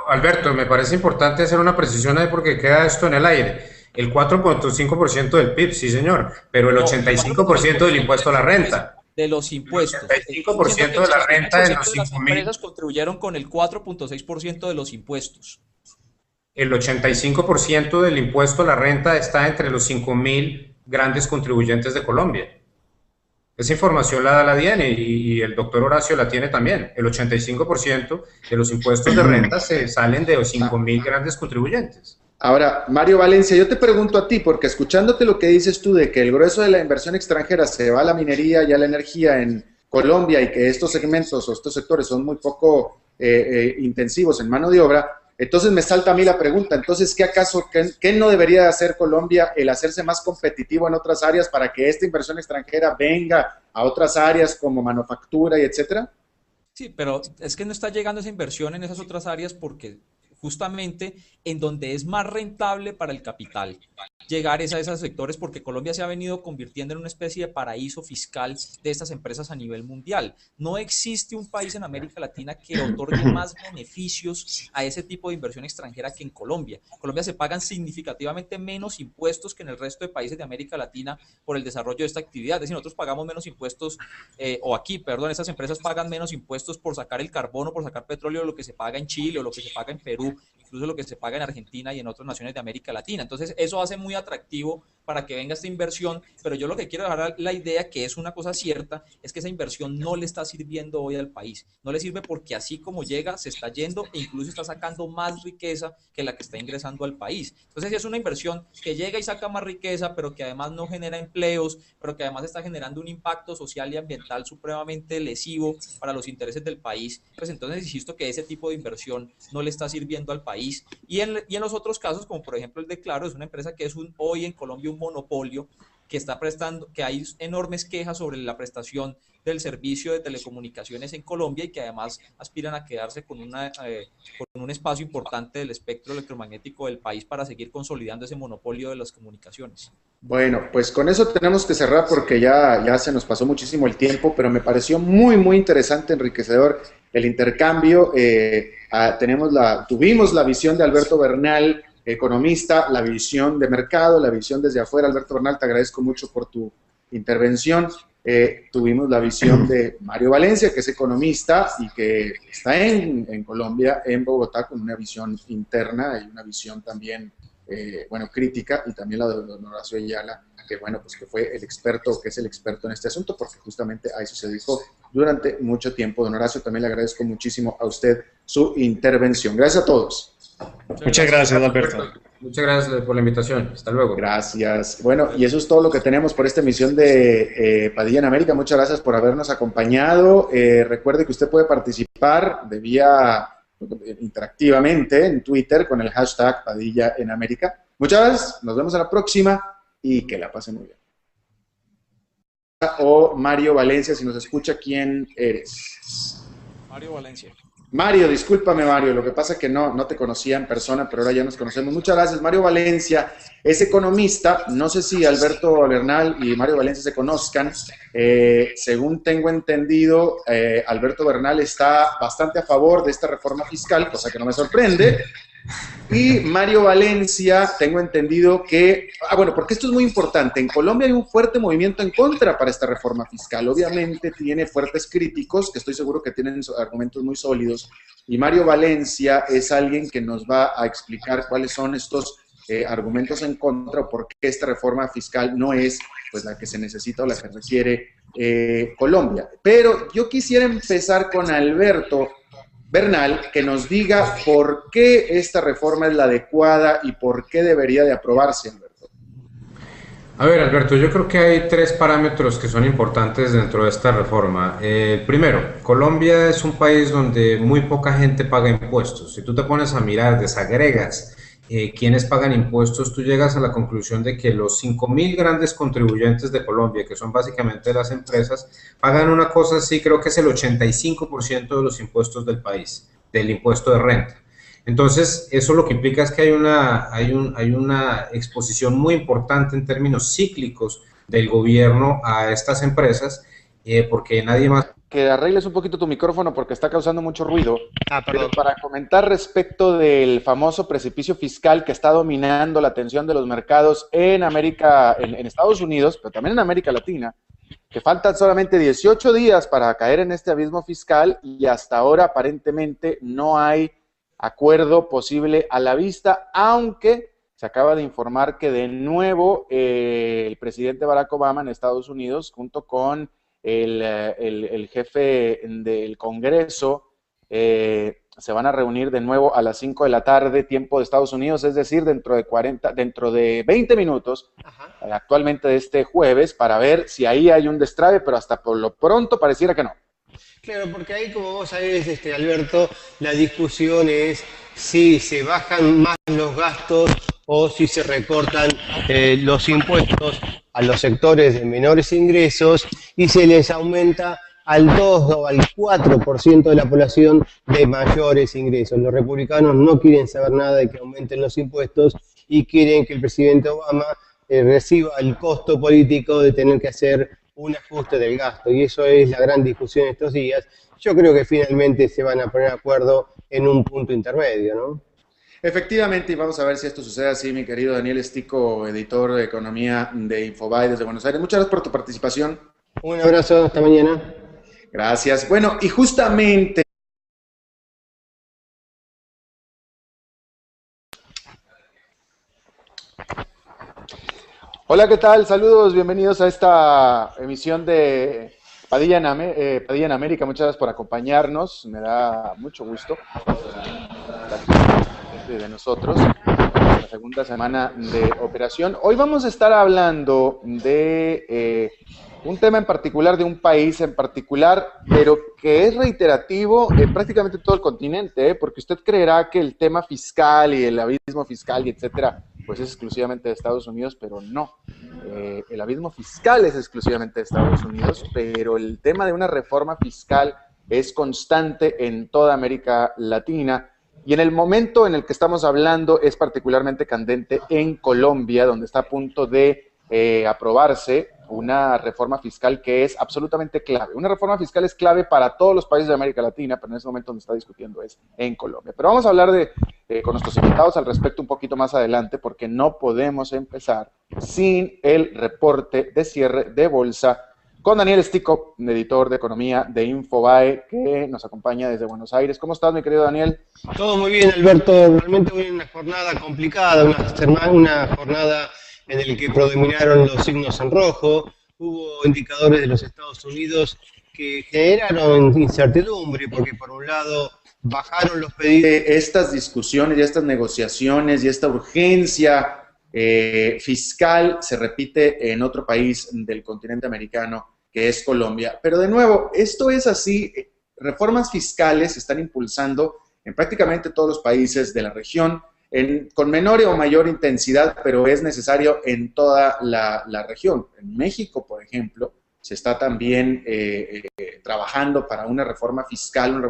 Speaker 3: Alberto, me parece importante hacer una precisión ahí porque queda esto en el aire. El 4.5% del PIB, sí señor, pero el 85% del impuesto a la renta.
Speaker 4: De los impuestos.
Speaker 3: El 85% de la renta de los 5.000.
Speaker 4: Las empresas contribuyeron con el 4.6% de los impuestos.
Speaker 3: El 85% del impuesto a la renta está entre los 5.000 grandes contribuyentes de Colombia. Esa información la da la DIAN y el doctor Horacio la tiene también. El 85% de los impuestos de renta se salen de los 5.000 grandes contribuyentes.
Speaker 1: Ahora, Mario Valencia, yo te pregunto a ti, porque escuchándote lo que dices tú de que el grueso de la inversión extranjera se va a la minería y a la energía en Colombia y que estos segmentos o estos sectores son muy poco intensivos en mano de obra, entonces me salta a mí la pregunta, entonces, ¿qué no debería hacer Colombia el hacerse más competitivo en otras áreas para que esta inversión extranjera venga a otras áreas como manufactura y etcétera?
Speaker 4: Sí, pero es que no está llegando esa inversión en esas otras áreas porque justamente en donde es más rentable para el capital llegar a esos sectores, porque Colombia se ha venido convirtiendo en una especie de paraíso fiscal de estas empresas a nivel mundial. No existe un país en América Latina que otorgue más beneficios a ese tipo de inversión extranjera que en Colombia. En Colombia se pagan significativamente menos impuestos que en el resto de países de América Latina por el desarrollo de esta actividad. Es decir, nosotros pagamos menos impuestos, estas empresas pagan menos impuestos por sacar el carbono, por sacar petróleo, lo que se paga en Chile o lo que se paga en Perú, incluso lo que se paga en Argentina y en otras naciones de América Latina. Entonces, eso hace muy atractivo para que venga esta inversión, pero yo lo que quiero dejar la idea, que es una cosa cierta, es que esa inversión no le está sirviendo hoy al país. No le sirve porque así como llega, se está yendo e incluso está sacando más riqueza que la que está ingresando al país. Entonces, es una inversión que llega y saca más riqueza, pero que además no genera empleos, pero que además está generando un impacto social y ambiental supremamente lesivo para los intereses del país. Pues entonces, insisto que ese tipo de inversión no le está sirviendo al país. Y en los otros casos, como por ejemplo el de Claro, es una empresa que es hoy en Colombia un monopolio, que está prestando, que hay enormes quejas sobre la prestación del servicio de telecomunicaciones en Colombia y que además aspiran a quedarse con un espacio importante del espectro electromagnético del país para seguir consolidando ese monopolio de las comunicaciones.
Speaker 1: Bueno, pues con eso tenemos que cerrar porque ya se nos pasó muchísimo el tiempo, pero me pareció muy, muy interesante, enriquecedor el intercambio. Tuvimos la visión de Alberto Bernal, economista, la visión de mercado, la visión desde afuera. Alberto Bernal, te agradezco mucho por tu intervención. Tuvimos la visión de Mario Valencia, que es economista y que está en Colombia, en Bogotá, con una visión interna y una visión también bueno, crítica, y también la de don Horacio Ayala, que bueno, pues que fue el experto, que es el experto en este asunto, porque justamente a eso se dedicó durante mucho tiempo. Don Horacio, también le agradezco muchísimo a usted su intervención. Gracias a todos.
Speaker 5: Muchas gracias, Alberto.
Speaker 3: Muchas gracias por la invitación. Hasta luego.
Speaker 1: Gracias. Bueno, y eso es todo lo que tenemos por esta emisión de Padilla en América. Muchas gracias por habernos acompañado. Recuerde que usted puede participar de vía interactivamente en Twitter con el hashtag Padilla en América. Muchas gracias. Nos vemos a la próxima y que la pasen muy bien. O Mario Valencia, si nos escucha, ¿quién eres?
Speaker 4: Mario Valencia.
Speaker 1: Mario, discúlpame Mario, lo que pasa es que no te conocía en persona, pero ahora ya nos conocemos. Muchas gracias. Mario Valencia es economista, no sé si Alberto Bernal y Mario Valencia se conozcan. Según tengo entendido, Alberto Bernal está bastante a favor de esta reforma fiscal, cosa que no me sorprende. Y Mario Valencia, tengo entendido que, bueno, porque esto es muy importante, en Colombia hay un fuerte movimiento en contra para esta reforma fiscal, obviamente tiene fuertes críticos, que estoy seguro que tienen argumentos muy sólidos, y Mario Valencia es alguien que nos va a explicar cuáles son estos argumentos en contra, o por qué esta reforma fiscal no es pues la que se necesita o la que requiere Colombia. Pero yo quisiera empezar con Alberto Bernal, que nos diga por qué esta reforma es la adecuada y por qué debería de aprobarse, Alberto.
Speaker 3: A ver, Alberto, yo creo que hay tres parámetros que son importantes dentro de esta reforma. Primero, Colombia es un país donde muy poca gente paga impuestos. Si tú te pones a mirar, desagregas quiénes pagan impuestos, tú llegas a la conclusión de que los 5.000 grandes contribuyentes de Colombia, que son básicamente las empresas, pagan una cosa así, creo que es el 85% de los impuestos del país, del impuesto de renta. Entonces, eso lo que implica es que hay una exposición muy importante en términos cíclicos del gobierno a estas empresas, porque nadie más...
Speaker 1: Que arregles un poquito tu micrófono porque está causando mucho ruido.
Speaker 2: Perdón.
Speaker 1: Pero para comentar respecto del famoso precipicio fiscal que está dominando la atención de los mercados en América, en Estados Unidos, pero también en América Latina, que faltan solamente 18 días para caer en este abismo fiscal y hasta ahora aparentemente no hay acuerdo posible a la vista, aunque se acaba de informar que de nuevo el presidente Barack Obama en Estados Unidos, junto con el jefe del Congreso, se van a reunir de nuevo a las 5 de la tarde, tiempo de Estados Unidos, es decir, dentro de 20 minutos, actualmente de este jueves, para ver si ahí hay un destrabe, pero hasta por lo pronto pareciera que no.
Speaker 2: Claro, porque ahí, como vos sabés, Alberto, la discusión es si se bajan más los gastos o si se recortan los impuestos a los sectores de menores ingresos y se les aumenta al 2 o al 4% de la población de mayores ingresos. Los republicanos no quieren saber nada de que aumenten los impuestos y quieren que el presidente Obama reciba el costo político de tener que hacer un ajuste del gasto, y eso es la gran discusión estos días. Yo creo que finalmente se van a poner de acuerdo en un punto intermedio, ¿no?
Speaker 1: Efectivamente, y vamos a ver si esto sucede así, mi querido Daniel Estico, editor de Economía de Infobae desde Buenos Aires. Muchas gracias por tu participación.
Speaker 2: Un abrazo, hasta mañana.
Speaker 1: Gracias. Bueno, y justamente... Hola, ¿qué tal? Saludos, bienvenidos a esta emisión de Padilla en América. Muchas gracias por acompañarnos, me da mucho gusto de nosotros, la segunda semana de operación. Hoy vamos a estar hablando de un tema en particular, de un país en particular, pero que es reiterativo en prácticamente todo el continente, porque usted creerá que el tema fiscal y el abismo fiscal y etcétera, pues es exclusivamente de Estados Unidos, pero no. El abismo fiscal es exclusivamente de Estados Unidos, pero el tema de una reforma fiscal es constante en toda América Latina, y en el momento en el que estamos hablando es particularmente candente en Colombia, donde está a punto de aprobarse una reforma fiscal que es absolutamente clave. Una reforma fiscal es clave para todos los países de América Latina, pero en ese momento donde está discutiendo es en Colombia. Pero vamos a hablar con nuestros invitados al respecto un poquito más adelante, porque no podemos empezar sin el reporte de cierre de bolsa con Daniel Stico, editor de economía de Infobae, que nos acompaña desde Buenos Aires. ¿Cómo estás, mi querido Daniel?
Speaker 2: Todo muy bien, Alberto. Realmente hoy una jornada complicada, una jornada en la que predominaron los signos en rojo. Hubo indicadores de los Estados Unidos que generaron incertidumbre, porque por un lado bajaron los pedidos.
Speaker 1: Estas discusiones y estas negociaciones y esta urgencia fiscal se repite en otro país del continente americano, que es Colombia. Pero de nuevo, esto es así, reformas fiscales se están impulsando en prácticamente todos los países de la región, con menor o mayor intensidad, pero es necesario en toda la región. En México, por ejemplo, se está también trabajando para una reforma fiscal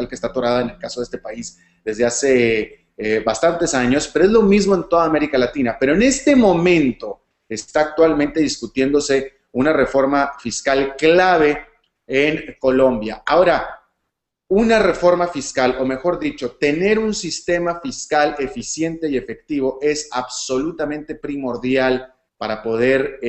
Speaker 1: que está atorada en el caso de este país desde hace bastantes años, pero es lo mismo en toda América Latina. Pero en este momento está actualmente discutiéndose una reforma fiscal clave en Colombia. Ahora, una reforma fiscal, o mejor dicho, tener un sistema fiscal eficiente y efectivo es absolutamente primordial para poder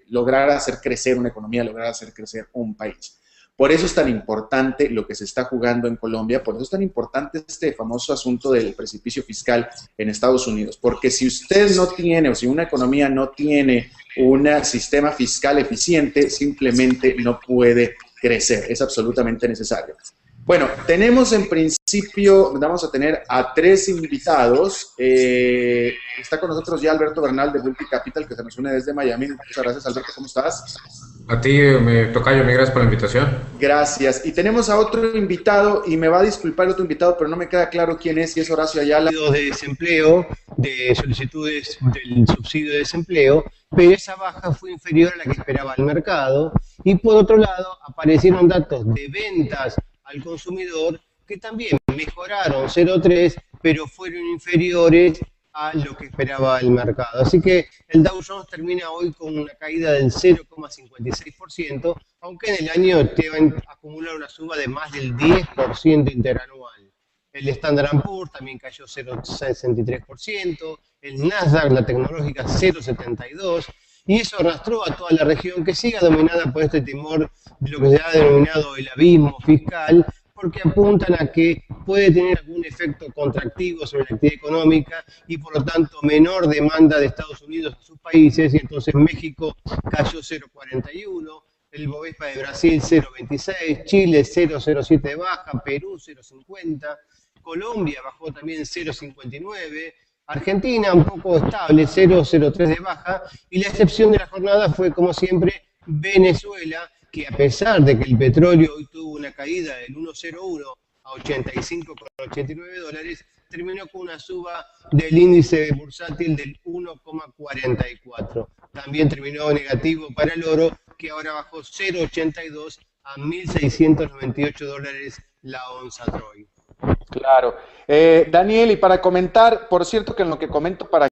Speaker 1: lograr hacer crecer una economía, lograr hacer crecer un país. Por eso es tan importante lo que se está jugando en Colombia, por eso es tan importante este famoso asunto del precipicio fiscal en Estados Unidos, porque si usted no tiene, o si una economía no tiene un sistema fiscal eficiente, simplemente no puede crecer, es absolutamente necesario. Bueno, tenemos en principio, vamos a tener a 3 invitados. Está con nosotros ya Alberto Bernal de Multicapital, que se nos une desde Miami. Muchas gracias, Alberto, ¿cómo estás?
Speaker 3: A ti, tocayo, mil gracias por la invitación.
Speaker 1: Gracias. Y tenemos a otro invitado, y me va a disculpar el otro invitado, pero no me queda claro quién es, si es Horacio Ayala.
Speaker 2: De desempleo, de solicitudes del subsidio de desempleo, pero esa baja fue inferior a la que esperaba el mercado. Y por otro lado, aparecieron datos de ventas al consumidor que también mejoraron 0,3, pero fueron inferiores a lo que esperaba el mercado. Así que el Dow Jones termina hoy con una caída del 0,56%, aunque en el año te va a acumular una suba de más del 10% interanual. El Standard & Poor's también cayó 0,63%, el Nasdaq, la tecnológica, 0,72%, y eso arrastró a toda la región, que siga dominada por este temor de lo que se ha denominado el abismo fiscal, porque apuntan a que puede tener algún efecto contractivo sobre la actividad económica y por lo tanto menor demanda de Estados Unidos a sus países, y entonces México cayó 0,41%, el Bovespa de Brasil 0,26%, Chile 0,07% de baja, Perú 0,50%, Colombia bajó también 0,59%, Argentina un poco estable, 0,03% de baja, y la excepción de la jornada fue, como siempre, Venezuela, que a pesar de que el petróleo hoy tuvo una caída del 1,01 a $85,89, terminó con una suba del índice bursátil del 1,44. También terminó negativo para el oro, que ahora bajó 0,82 a $1.698 la onza Troy.
Speaker 1: Claro. Daniel, y para comentar, por cierto que en lo que comento para